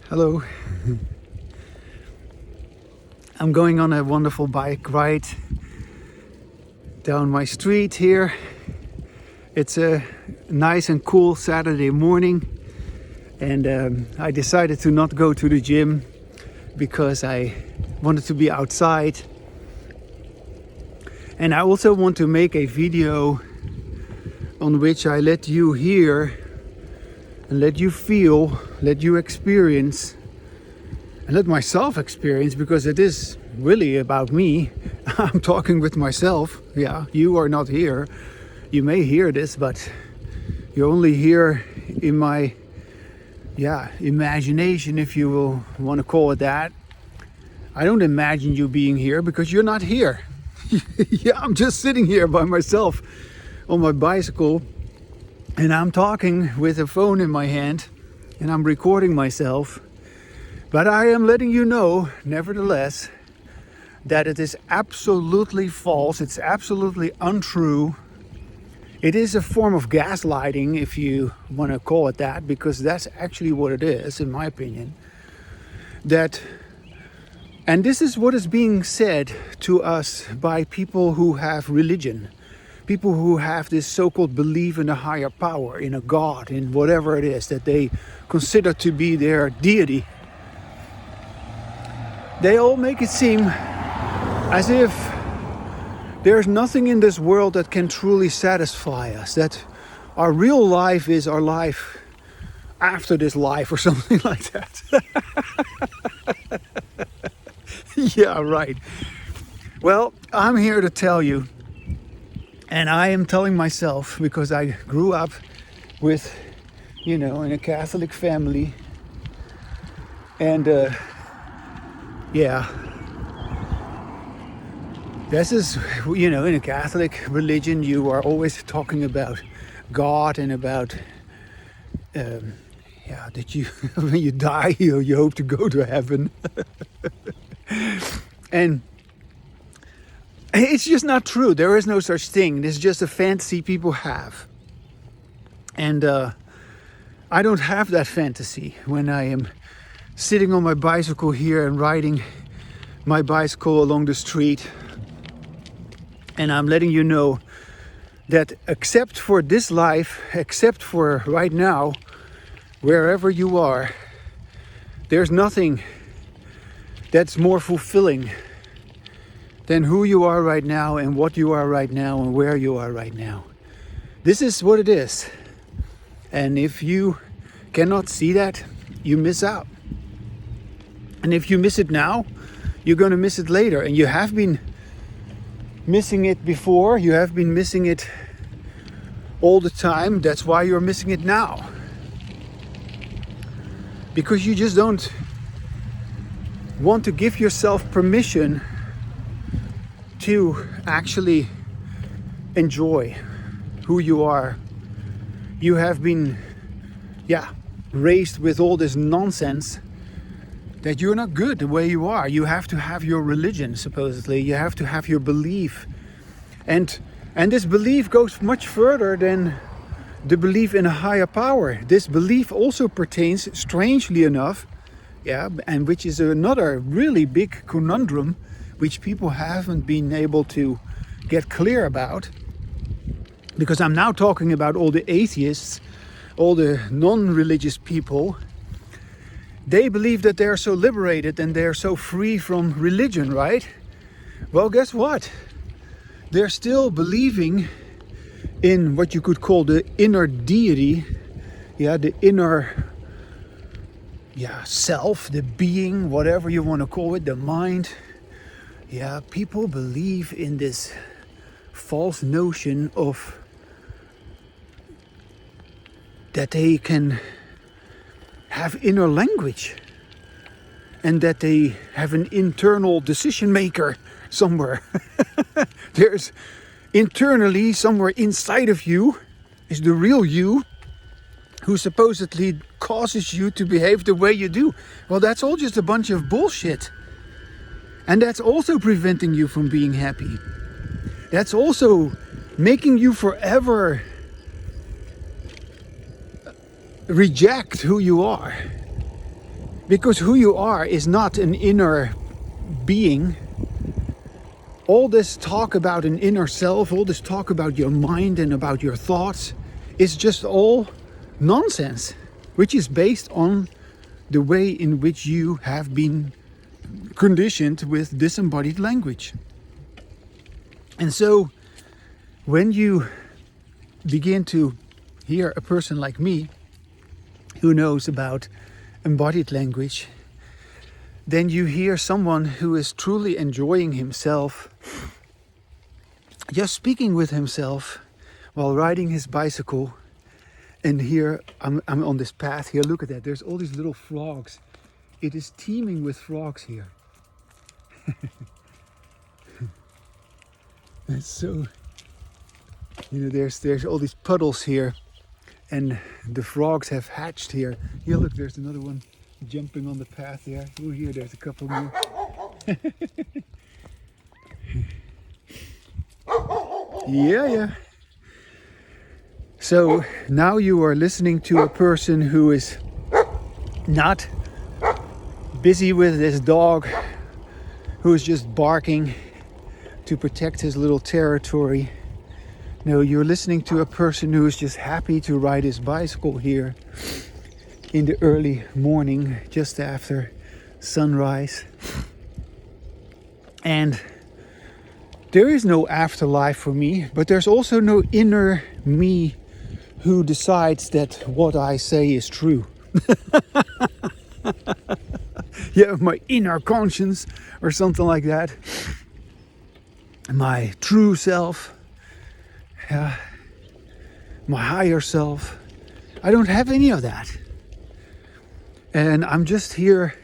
Hello. I'm going on a wonderful bike ride down my street here. It's a nice and cool Saturday morning, and I decided to not go to the gym because I wanted to be outside. And I also want to make a video on which I let you hear and let you feel, let you experience, and let myself experience, because it is really about me. I'm talking with myself. Yeah, you are not here. You may hear this, but you're only here in my imagination, if you will want to call it that. I don't imagine you being here because you're not here. Yeah, I'm just sitting here by myself on my bicycle, and I'm talking with a phone in my hand, and I'm recording myself. But I am letting you know, nevertheless, that it is absolutely false. It's absolutely untrue. It is a form of gaslighting, if you want to call it that, because that's actually what it is, in my opinion. And this is what is being said to us by people who have religion. People who have this so-called belief in a higher power, in a God, in whatever it is that they consider to be their deity. They all make it seem as if there's nothing in this world that can truly satisfy us, that our real life is our life after this life or something like that. Yeah, right. Well, I'm here to tell you, and I am telling myself, because I grew up with, in a Catholic family, and this is, in a Catholic religion, you are always talking about God and about, that you, when you die, you hope to go to heaven. And it's just not true. There is no such thing. It's just a fantasy people have. And I don't have that fantasy when I am sitting on my bicycle here and riding my bicycle along the street. And I'm letting you know that except for this life, except for right now, wherever you are, there's nothing that's more fulfilling than who you are right now and what you are right now and where you are right now. This is what it is. And if you cannot see that, you miss out. And if you miss it now, you're going to miss it later. And you have been missing it before. You have been missing it all the time. That's why you're missing it now. Because you just don't want to give yourself permission to actually enjoy who you are. You have been, raised with all this nonsense that you're not good the way you are. You have to have your religion, supposedly. You have to have your belief. And this belief goes much further than the belief in a higher power. This belief also pertains, strangely enough, and which is another really big conundrum which people haven't been able to get clear about. Because I'm now talking about all the atheists, all the non-religious people. They believe that they're so liberated and they're so free from religion, right? Well, guess what? They're still believing in what you could call the inner deity, the inner self, the being, whatever you want to call it, the mind. Yeah, people believe in this false notion of that they can have inner language and that they have an internal decision maker somewhere. There's internally, somewhere inside of you, is the real you who supposedly causes you to behave the way you do. Well, that's all just a bunch of bullshit. And that's also preventing you from being happy. That's also making you forever reject who you are. Because who you are is not an inner being. All this talk about an inner self, all this talk about your mind and about your thoughts is just all nonsense, which is based on the way in which you have been conditioned with disembodied language. And so when you begin to hear a person like me who knows about embodied language, then you hear someone who is truly enjoying himself, just speaking with himself while riding his bicycle. And here I'm on this path here. Look at that. There's all these little frogs. It is teeming with frogs here. And so, there's all these puddles here, and the frogs have hatched here. Here, look, there's another one jumping on the path there. Oh, here, there's a couple more. Yeah. So now you are listening to a person who is not busy with this dog, who is just barking to protect his little territory. No, you're listening to a person who is just happy to ride his bicycle here in the early morning, just after sunrise. And there is no afterlife for me, but there's also no inner me who decides that what I say is true. Yeah, my inner conscience or something like that. My true self. My higher self. I don't have any of that. And I'm just here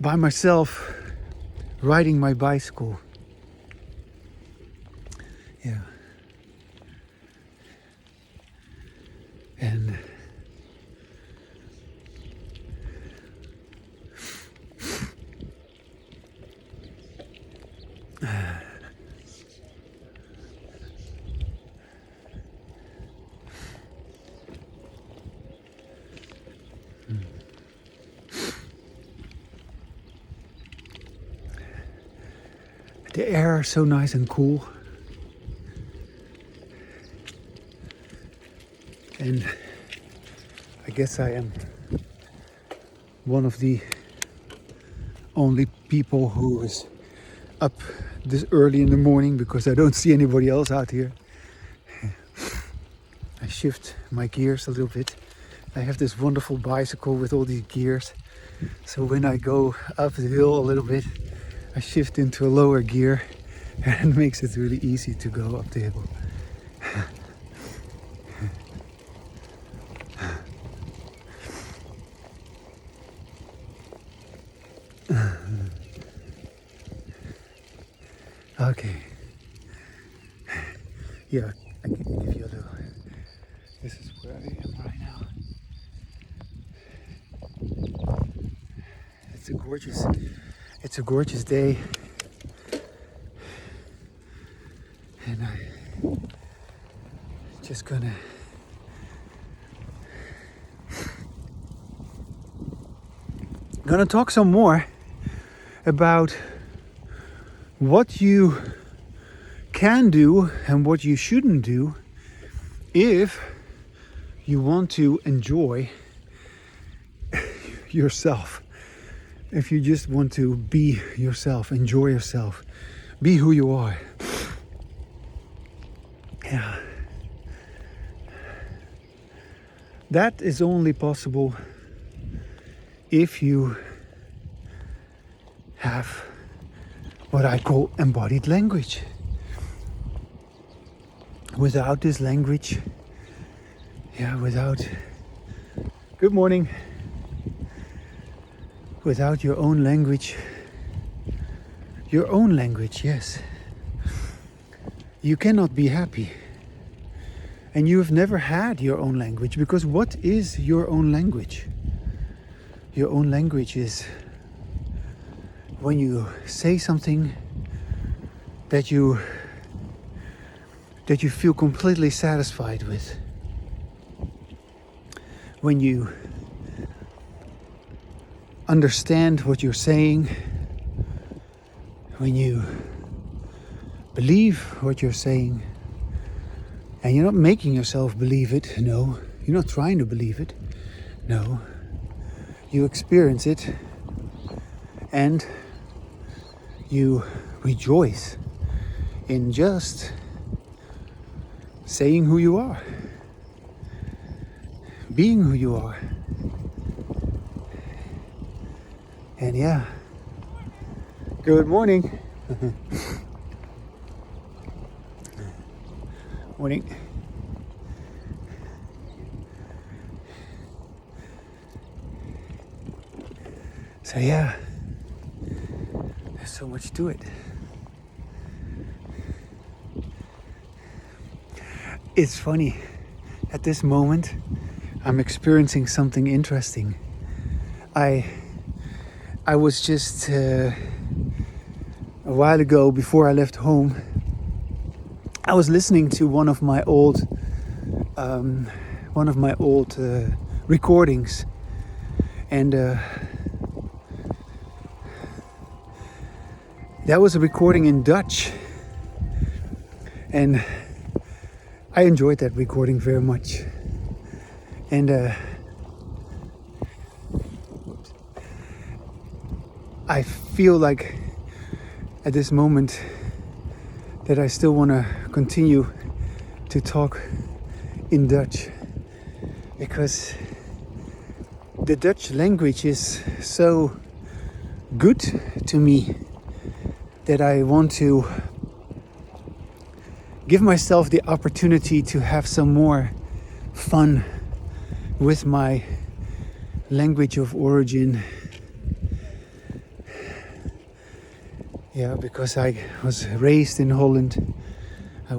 by myself riding my bicycle. Yeah. And the air is so nice and cool. And I guess I am one of the only people who is up this early in the morning, because I don't see anybody else out here. I shift my gears a little bit. I have this wonderful bicycle with all these gears. So when I go up the hill a little bit, I shift into a lower gear, and it makes it really easy to go up the hill. Okay. Yeah, I can give you a little. This is where I am right now. It's a gorgeous day. And I'm just gonna talk some more about what you can do and what you shouldn't do if you want to enjoy yourself. If you just want to be yourself, enjoy yourself, be who you are. Yeah. That is only possible if you have what I call embodied language. Without this language, good morning. Without your own language, yes, you cannot be happy. And you have never had your own language, because what is your own language? Your own language is when you say something that you feel completely satisfied with. When you understand what you're saying, when you believe what you're saying, and you're not making yourself believe it, no, you're not trying to believe it, no, you experience it, and you rejoice in just saying who you are, being who you are. And yeah, good morning. Morning. So yeah, there's so much to it. It's funny, at this moment I'm experiencing something interesting. I was just a while ago, before I left home, I was listening to one of my old recordings, and that was a recording in Dutch, and I enjoyed that recording very much. And I feel like at this moment that I still want to continue to talk in Dutch, because the Dutch language is so good to me that I want to give myself the opportunity to have some more fun with my language of origin. Yeah, because I was raised in Holland. I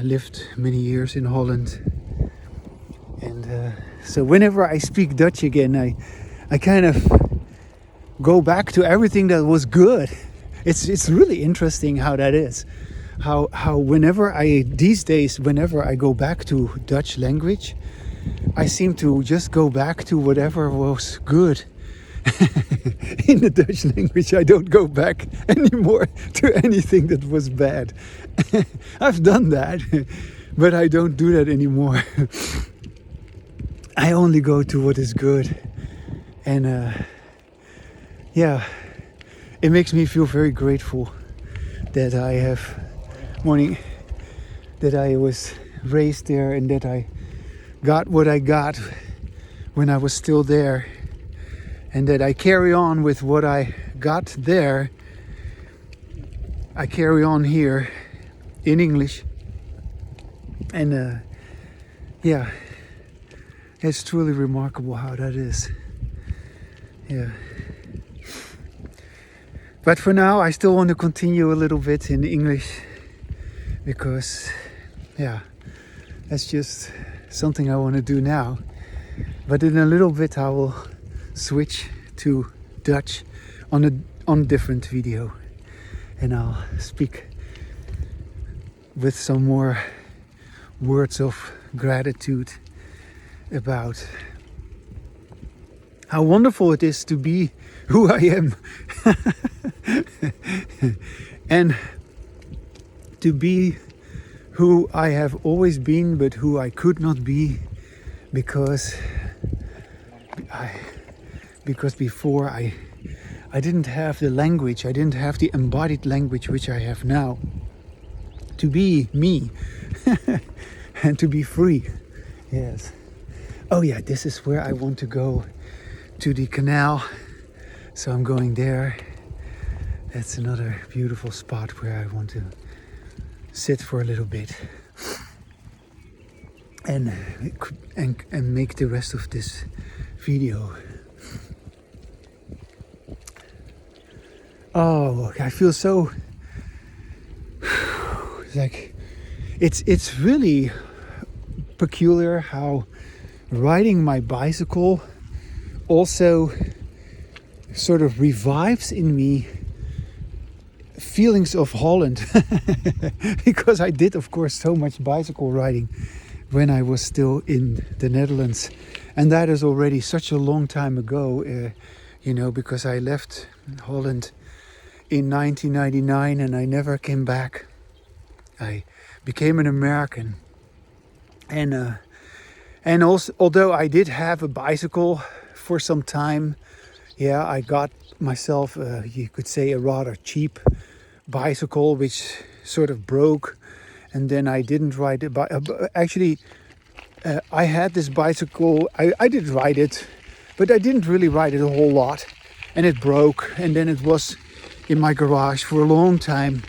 lived many years in Holland. And so whenever I speak Dutch again, I kind of go back to everything that was good. It's really interesting how that is. How these days, whenever I go back to Dutch language, I seem to just go back to whatever was good in the Dutch language. I don't go back anymore to anything that was bad. I've done that, but I don't do that anymore. I only go to what is good. And yeah, it makes me feel very grateful that I was raised there, and that I got what I got when I was still there, and that I carry on with what I got there. I carry on here in English, and yeah, it's truly remarkable how that is. Yeah. But for now, I still want to continue a little bit in English, because, yeah, that's just something I want to do now. But in a little bit, I will switch to Dutch on a different video, and I'll speak with some more words of gratitude about how wonderful it is to be who I am. And to be who I have always been, but who I could not be, because before I didn't have the language, I didn't have the embodied language which I have now, to be me and to be free. Yes. Oh yeah, this is where I want to go, to the canal. So I'm going there. That's another beautiful spot where I want to sit for a little bit and make the rest of this video. Oh, I feel so like it's really peculiar how riding my bicycle also sort of revives in me feelings of Holland. Because I did, of course, so much bicycle riding when I was still in the Netherlands, And that is already such a long time ago, because I left Holland in 1999 and I never came back. I became an American. And also, although I did have a bicycle for some time, I got myself, you could say, a rather cheap bicycle, which sort of broke. And then I didn't ride it. Actually, I had this bicycle. I did ride it, but I didn't really ride it a whole lot. And it broke. And then it was in my garage for a long time.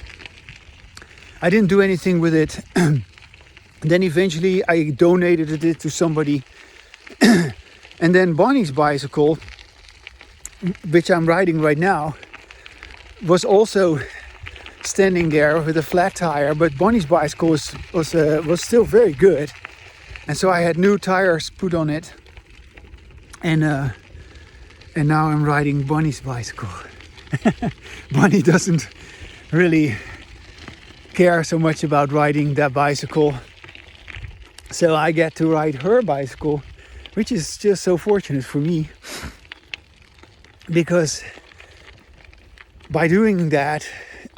I didn't do anything with it. Then eventually I donated it to somebody. And then Bonnie's bicycle, which I'm riding right now, was also standing there with a flat tire. But Bonnie's bicycle was still very good. And so I had new tires put on it. And now I'm riding Bonnie's bicycle. Bonnie doesn't really care so much about riding that bicycle. So I get to ride her bicycle, which is just so fortunate for me. Because by doing that,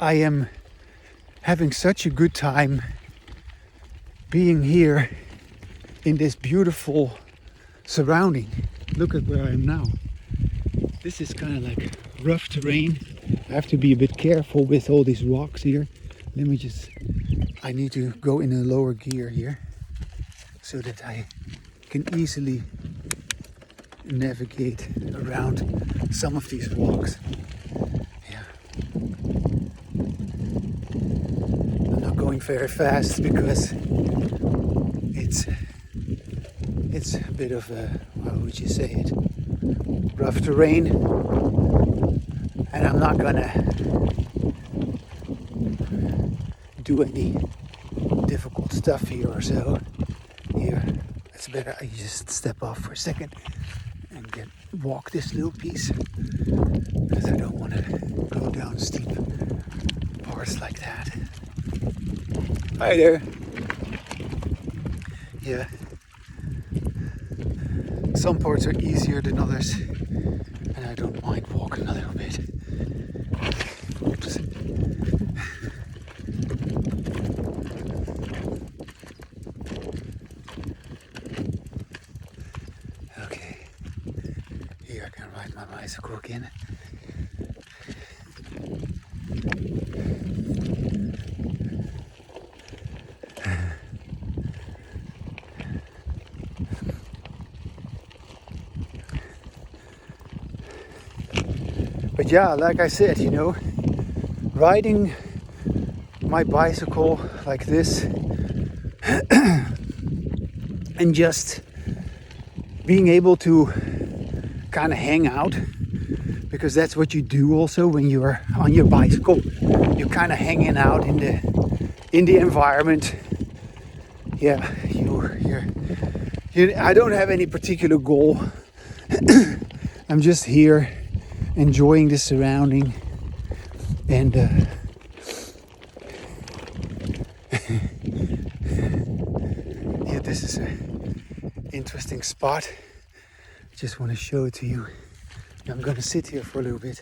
I am having such a good time being here in this beautiful surrounding. Look at where I am now. This is kind of like rough terrain. I have to be a bit careful with all these rocks here. I need to go in a lower gear here so that I can easily navigate around some of these rocks. Yeah. I'm not going very fast because it's a bit of a, how would you say it, rough terrain, and I'm not gonna do any difficult stuff here or so. Here, it's better I just step off for a second and walk this little piece, because I don't want to go down steep parts like that. Hi there. Yeah. Some parts are easier than others, and I don't mind walking a little bit. Oops. Okay, here I can ride my bicycle again. But yeah, like I said, riding my bicycle like this and just being able to kind of hang out, because that's what you do also when you're on your bicycle. You're kind of hanging out in the environment. Yeah, I don't have any particular goal. I'm just here enjoying the surrounding, and yeah, this is an interesting spot. Just want to show it to you. I'm gonna sit here for a little bit.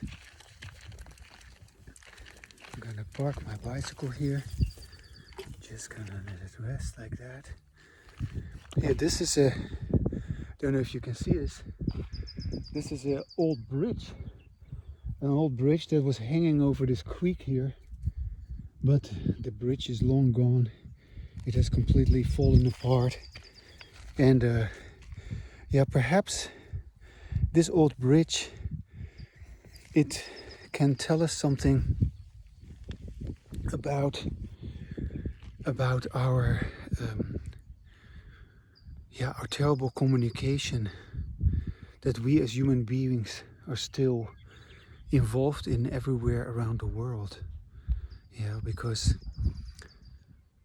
I'm gonna park my bicycle here. Just gonna let it rest like that. Yeah, this is don't know if you can see this. This is an old bridge. An old bridge that was hanging over this creek here. But the bridge is long gone. It has completely fallen apart. And yeah, perhaps this old bridge, it can tell us something about our our terrible communication that we as human beings are still involved in everywhere around the world. Yeah, because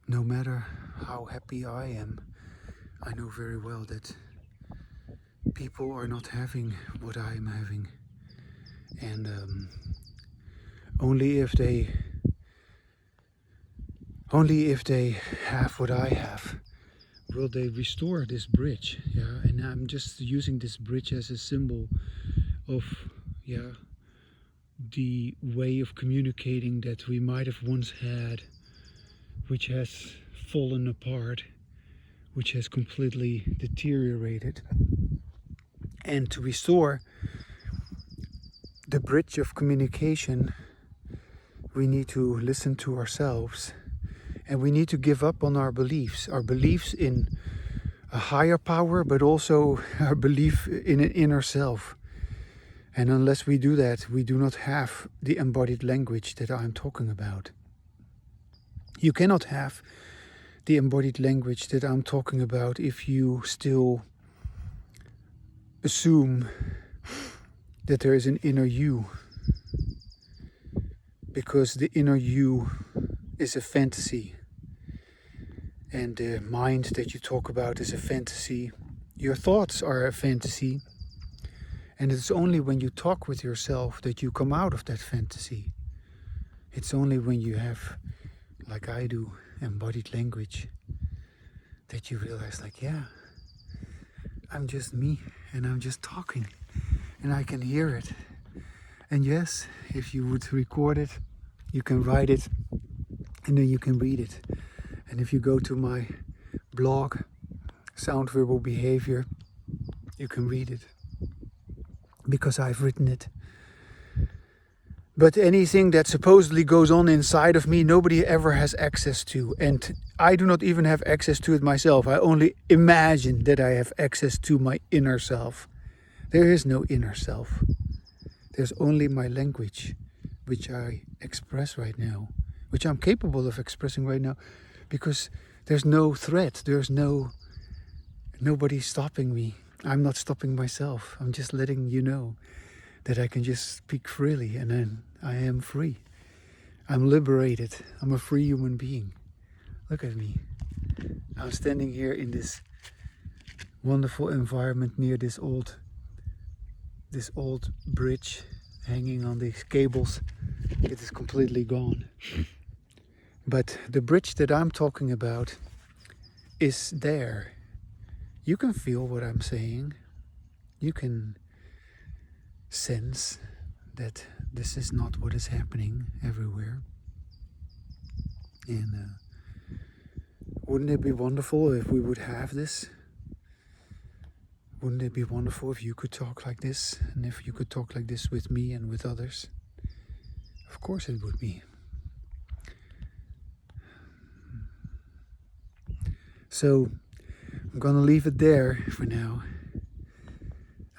no matter how happy I am, I know very well that people are not having what I am having, and only if they have what I have will they restore this bridge? Yeah, and I'm just using this bridge as a symbol of, yeah, the way of communicating that we might have once had, which has fallen apart, which has completely deteriorated. And to restore the bridge of communication, we need to listen to ourselves, and we need to give up on our beliefs in a higher power, but also our belief in an inner self. And unless we do that, we do not have the embodied language that I'm talking about. You cannot have the embodied language that I'm talking about if you still assume that there is an inner you. Because the inner you is a fantasy. And the mind that you talk about is a fantasy. Your thoughts are a fantasy. And it's only when you talk with yourself that you come out of that fantasy. It's only when you have, like I do, embodied language, that you realize, like, yeah, I'm just me and I'm just talking and I can hear it. And yes, if you would record it, you can write it and then you can read it. And if you go to my blog, Sound Verbal Behavior, you can read it, because I've written it. But anything that supposedly goes on inside of me, nobody ever has access to. And I do not even have access to it myself. I only imagine that I have access to my inner self. There is no inner self. There's only my language, which I express right now, which I'm capable of expressing right now, because there's no threat. There's nobody stopping me. I'm not stopping myself. I'm just letting you know that I can just speak freely, and then I am free. I'm liberated. I'm a free human being. Look at me. I'm standing here in this wonderful environment near this old bridge hanging on these cables. It is completely gone. But the bridge that I'm talking about is there. You can feel what I'm saying. You can sense that this is not what is happening everywhere. And wouldn't it be wonderful if we would have this? Wouldn't it be wonderful if you could talk like this, and if you could talk like this with me and with others? Of course it would be. So I'm gonna leave it there for now.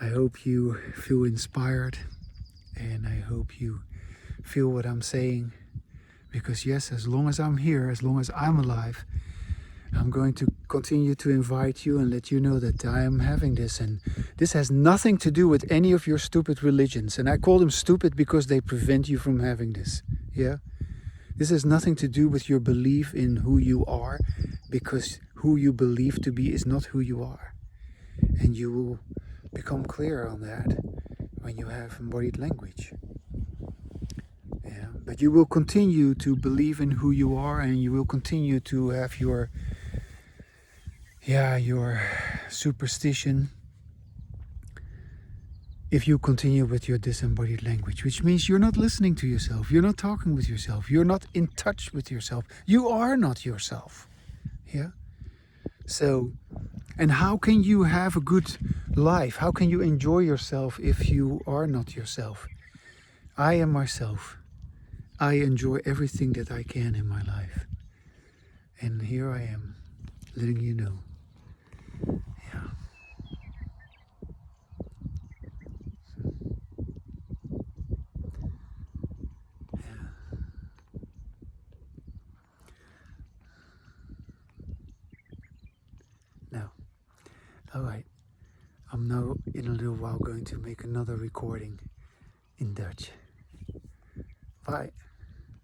I hope you feel inspired, and I hope you feel what I'm saying, because yes, as long as I'm here, as long as I'm alive, I'm going to continue to invite you and let you know that I am having this, and this has nothing to do with any of your stupid religions. And I call them stupid because they prevent you from having this. Yeah? This has nothing to do with your belief in who you are, because who you believe to be is not who you are. And you will become clear on that when you have embodied language. Yeah, but you will continue to believe in who you are, and you will continue to have your superstition if you continue with your disembodied language, which means you're not listening to yourself, you're not talking with yourself, you're not in touch with yourself, you are not yourself. Yeah? So, and how can you have a good life? How can you enjoy yourself if you are not yourself? I am myself. I enjoy everything that I can in my life. And here I am, letting you know. Yeah. Now, alright. I'm now in a little while going to make another recording in Dutch. Bye.